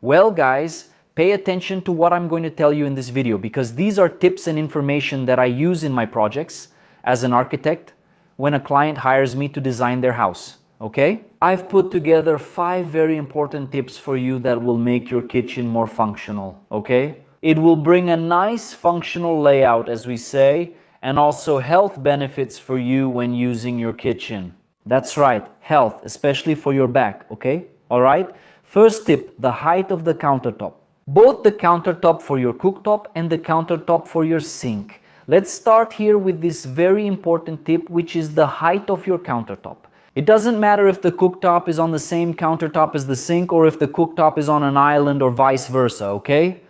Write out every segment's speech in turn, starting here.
Well guys, pay attention to what I'm going to tell you in this video because these are tips and information that I use in my projects as an architect when a client hires me to design their house, okay? I've put together 5 very important tips for you that will make your kitchen more functional, okay? It will bring a nice functional layout, as we say, and also health benefits for you when using your kitchen. That's right, health, especially for your back, okay? All right? First tip, the height of the countertop. Both the countertop for your cooktop and the countertop for your sink. Let's start here with this very important tip, which is the height of your countertop. It doesn't matter if the cooktop is on the same countertop as the sink or if the cooktop is on an island or vice versa, okay?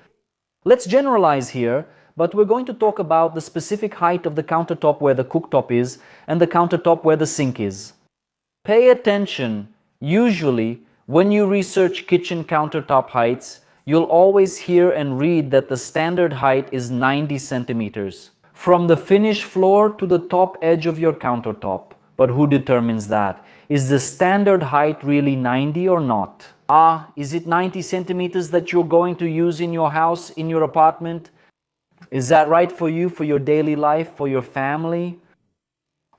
Let's generalize here, but we're going to talk about the specific height of the countertop where the cooktop is and the countertop where the sink is. Pay attention. Usually, when you research kitchen countertop heights, you'll always hear and read that the standard height is 90 centimeters. From the finished floor to the top edge of your countertop. But who determines that? Is the standard height really 90 or not? Is it 90 centimeters that you're going to use in your house, in your apartment? Is that right for you, for your daily life, for your family?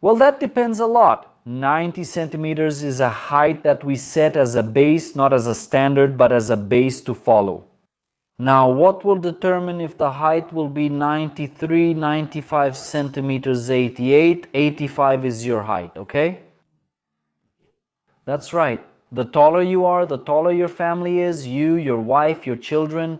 Well, that depends a lot. 90 centimeters is a height that we set as a base, not as a standard, but as a base to follow. Now, what will determine if the height will be 93, 95 centimeters, 88? 85 is your height, okay? That's right. The taller you are, the taller your family is, you, your wife, your children.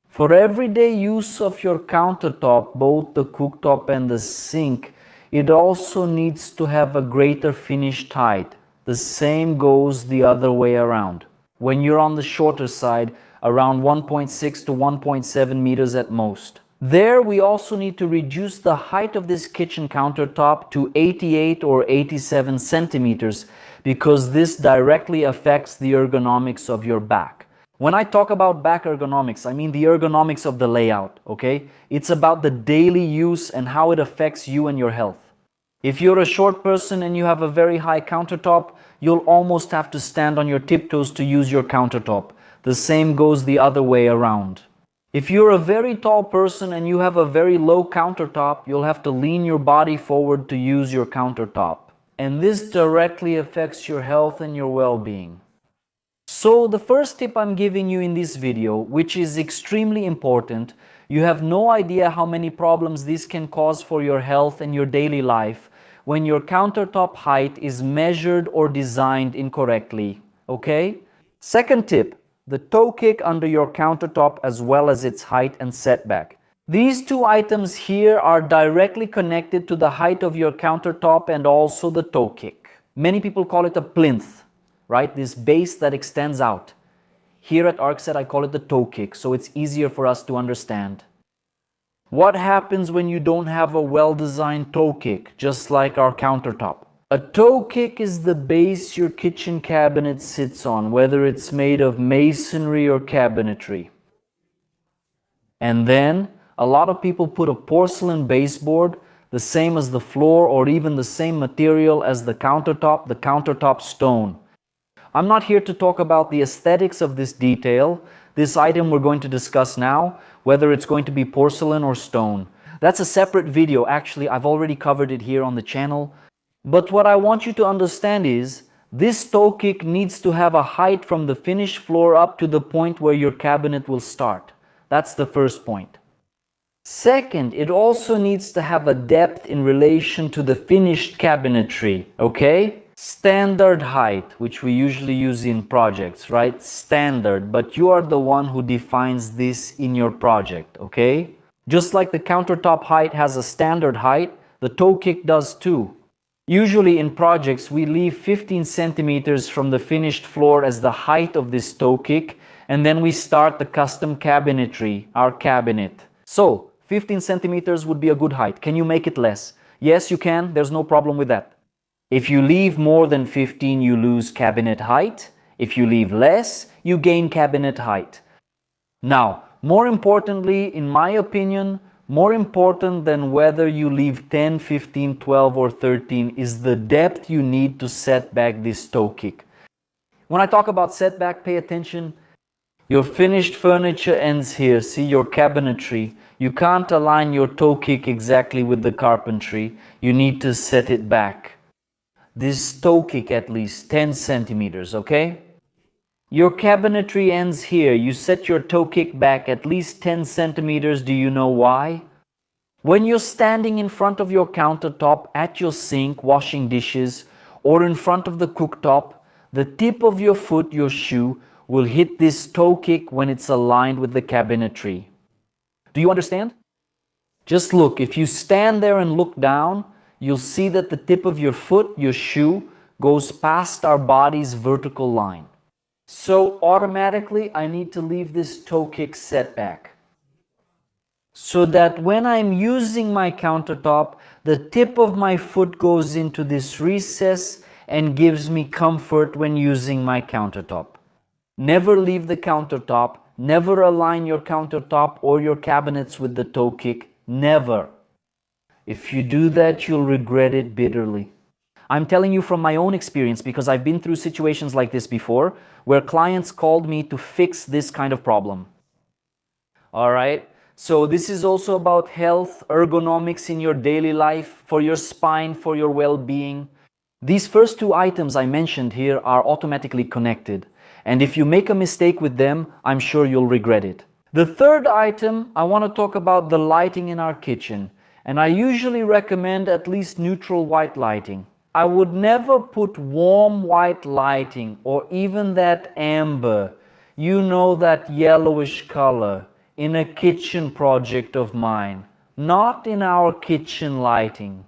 For everyday use of your countertop, both the cooktop and the sink, it also needs to have a greater finished height. The same goes the other way around. When you're on the shorter side, around 1.6 to 1.7 meters at most. There we also need to reduce the height of this kitchen countertop to 88 or 87 centimeters because this directly affects the ergonomics of your back. When I talk about back ergonomics, I mean the ergonomics of the layout, okay? It's about the daily use and how it affects you and your health. If you're a short person and you have a very high countertop, you'll almost have to stand on your tiptoes to use your countertop. The same goes the other way around. If you're a very tall person and you have a very low countertop, you'll have to lean your body forward to use your countertop. And this directly affects your health and your well-being. So the first tip I'm giving you in this video, which is extremely important, you have no idea how many problems this can cause for your health and your daily life when your countertop height is measured or designed incorrectly, okay? Second tip, the toe kick under your countertop as well as its height and setback. These two items here are directly connected to the height of your countertop and also the toe kick. Many people call it a plinth, right? This base that extends out. Here at ArcSet I call it the toe kick, so it's easier for us to understand. What happens when you don't have a well-designed toe kick, just like our countertop? A toe kick is the base your kitchen cabinet sits on, whether it's made of masonry or cabinetry. And then, a lot of people put a porcelain baseboard, the same as the floor or even the same material as the countertop stone. I'm not here to talk about the aesthetics of this detail. This item we're going to discuss now, whether it's going to be porcelain or stone. That's a separate video. Actually, I've already covered it here on the channel. But what I want you to understand is, this toe kick needs to have a height from the finished floor up to the point where your cabinet will start. That's the first point. Second, it also needs to have a depth in relation to the finished cabinetry, okay? Standard height, which we usually use in projects, right? Standard, but you are the one who defines this in your project, okay? Just like the countertop height has a standard height, the toe kick does too. Usually in projects, we leave 15 centimeters from the finished floor as the height of this toe kick, and then we start the custom cabinetry, our cabinet. So, 15 centimeters would be a good height. Can you make it less? Yes, you can. There's no problem with that. If you leave more than 15, you lose cabinet height. If you leave less, you gain cabinet height. Now, more importantly, in my opinion, more important than whether you leave 10, 15, 12 or 13 is the depth you need to set back this toe kick. When I talk about setback, pay attention. Your finished furniture ends here. See your cabinetry. You can't align your toe kick exactly with the carpentry. You need to set it back. This toe kick at least 10 centimeters, okay? Your cabinetry ends here. You set your toe kick back at least 10 centimeters. Do you know why? When you're standing in front of your countertop, at your sink, washing dishes, or in front of the cooktop, the tip of your foot, your shoe, will hit this toe kick when it's aligned with the cabinetry. Do you understand? Just look, if you stand there and look down, you'll see that the tip of your foot, your shoe, goes past our body's vertical line. So automatically, I need to leave this toe kick set back, so that when I'm using my countertop, the tip of my foot goes into this recess and gives me comfort when using my countertop. Never leave the countertop, never align your countertop or your cabinets with the toe kick, never. If you do that, you'll regret it bitterly. I'm telling you from my own experience because I've been through situations like this before where clients called me to fix this kind of problem. All right? So this is also about health, ergonomics in your daily life, for your spine, for your well-being. These first two items I mentioned here are automatically connected. And if you make a mistake with them, I'm sure you'll regret it. The third item, I want to talk about the lighting in our kitchen. And I usually recommend at least neutral white lighting. I would never put warm white lighting or even that amber, you know, that yellowish color, in a kitchen project of mine. Not in our kitchen lighting.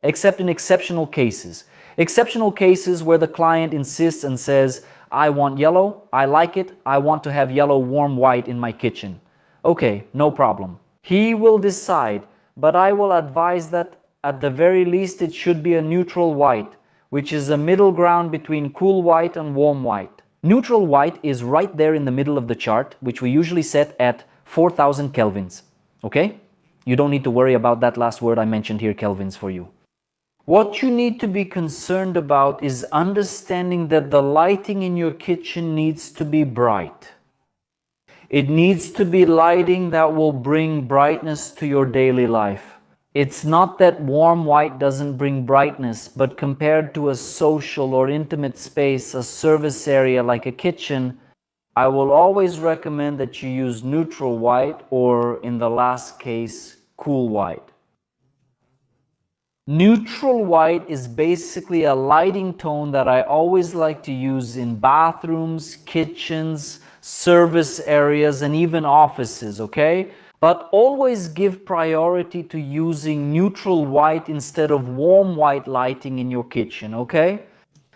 Except in exceptional cases. Exceptional cases where the client insists and says, I want yellow, I like it, I want to have yellow warm white in my kitchen. Okay, no problem. He will decide, but I will advise that at the very least it should be a neutral white, which is a middle ground between cool white and warm white. Neutral white is right there in the middle of the chart, which we usually set at 4000 kelvins. Okay? You don't need to worry about that last word I mentioned here, kelvins, for you. What you need to be concerned about is understanding that the lighting in your kitchen needs to be bright. It needs to be lighting that will bring brightness to your daily life. It's not that warm white doesn't bring brightness, but compared to a social or intimate space, a service area like a kitchen, I will always recommend that you use neutral white or, in the last case, cool white. Neutral white is basically a lighting tone that I always like to use in bathrooms, kitchens, service areas, and even offices, okay? But always give priority to using neutral white instead of warm white lighting in your kitchen, okay?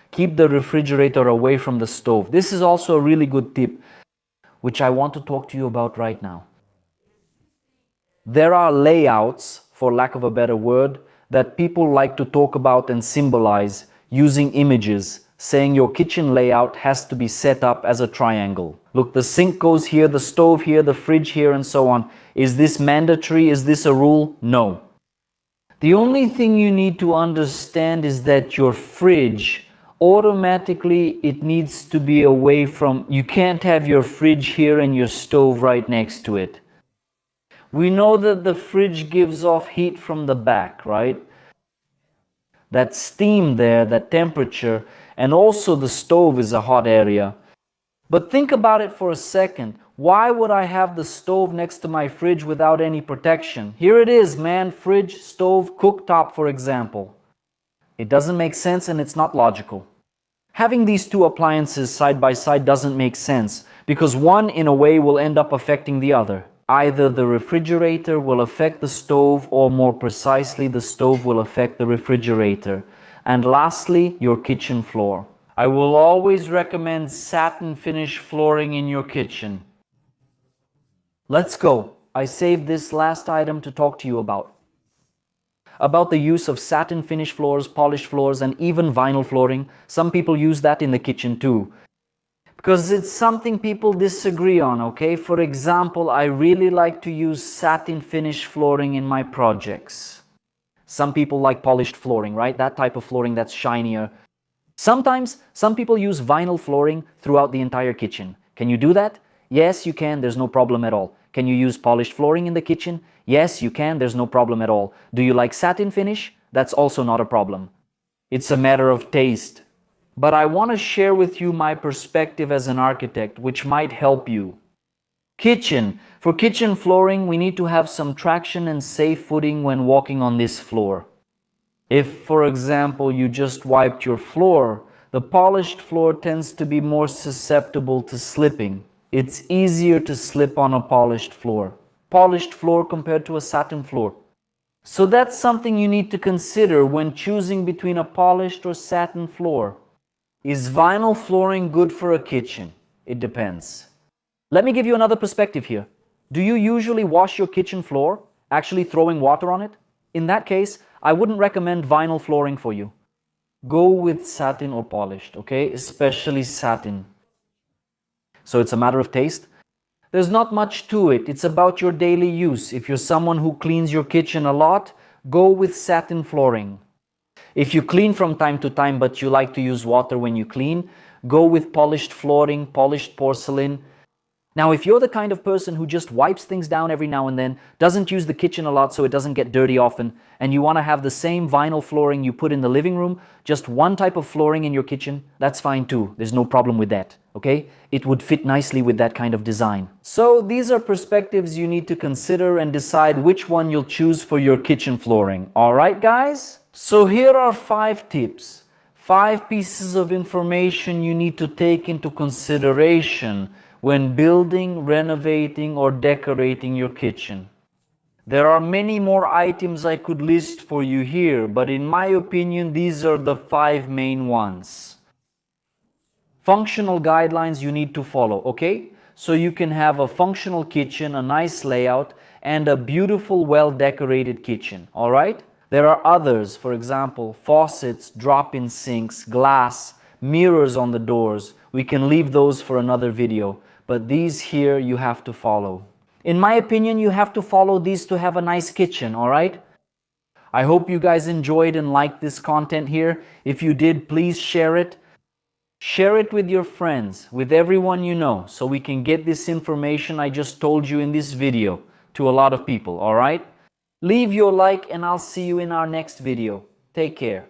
Keep the refrigerator away from the stove. This is also a really good tip, which I want to talk to you about right now. There are layouts, for lack of a better word, that people like to talk about and symbolize using images, saying your kitchen layout has to be set up as a triangle. Look, the sink goes here, the stove here, the fridge here, and so on. Is this mandatory? Is this a rule? No. The only thing you need to understand is that your fridge, automatically it needs to be away from, you can't have your fridge here and your stove right next to it. We know that the fridge gives off heat from the back, right? That steam there, that temperature, and also the stove is a hot area. But think about it for a second. Why would I have the stove next to my fridge without any protection? Here it is, man, fridge, stove, cooktop, for example. It doesn't make sense and it's not logical. Having these two appliances side by side doesn't make sense because one, in a way, will end up affecting the other. Either the refrigerator will affect the stove, or more precisely, the stove will affect the refrigerator. And lastly, your kitchen floor. I will always recommend satin finish flooring in your kitchen. Let's go. I saved this last item to talk to you about. About the use of satin finish floors, polished floors, and even vinyl flooring. Some people use that in the kitchen too. Because it's something people disagree on, okay? For example, I really like to use satin finish flooring in my projects. Some people like polished flooring, right? That type of flooring that's shinier. Sometimes, some people use vinyl flooring throughout the entire kitchen. Can you do that? Yes, you can, there's no problem at all. Can you use polished flooring in the kitchen? Yes, you can, there's no problem at all. Do you like satin finish? That's also not a problem. It's a matter of taste. But I want to share with you my perspective as an architect, which might help you. Kitchen. For kitchen flooring, we need to have some traction and safe footing when walking on this floor. If, for example, you just wiped your floor, the polished floor tends to be more susceptible to slipping. It's easier to slip on a polished floor. Polished floor compared to a satin floor. So that's something you need to consider when choosing between a polished or satin floor. Is vinyl flooring good for a kitchen? It depends. Let me give you another perspective here. Do you usually wash your kitchen floor, actually throwing water on it? In that case, I wouldn't recommend vinyl flooring for you. Go with satin or polished, okay? Especially satin. So it's a matter of taste. There's not much to it. It's about your daily use. If you're someone who cleans your kitchen a lot, go with satin flooring. If you clean from time to time but you like to use water when you clean, go with polished flooring, polished porcelain. Now, if you're the kind of person who just wipes things down every now and then, doesn't use the kitchen a lot so it doesn't get dirty often, and you want to have the same vinyl flooring you put in the living room, just one type of flooring in your kitchen, that's fine too. There's no problem with that, okay? It would fit nicely with that kind of design. So these are perspectives you need to consider and decide which one you'll choose for your kitchen flooring. All right, guys? So here are 5 tips. 5 pieces of information you need to take into consideration when building, renovating, or decorating your kitchen. There are many more items I could list for you here, but in my opinion, these are the 5 main ones. Functional guidelines you need to follow, okay? So you can have a functional kitchen, a nice layout, and a beautiful, well-decorated kitchen, all right? There are others, for example, faucets, drop-in sinks, glass, mirrors on the doors. We can leave those for another video, but these here you have to follow. In my opinion, you have to follow these to have a nice kitchen, all right? I hope you guys enjoyed and liked this content here. If you did, please share it. Share it with your friends, with everyone you know, so we can get this information I just told you in this video to a lot of people, all right? Leave your like and I'll see you in our next video. Take care.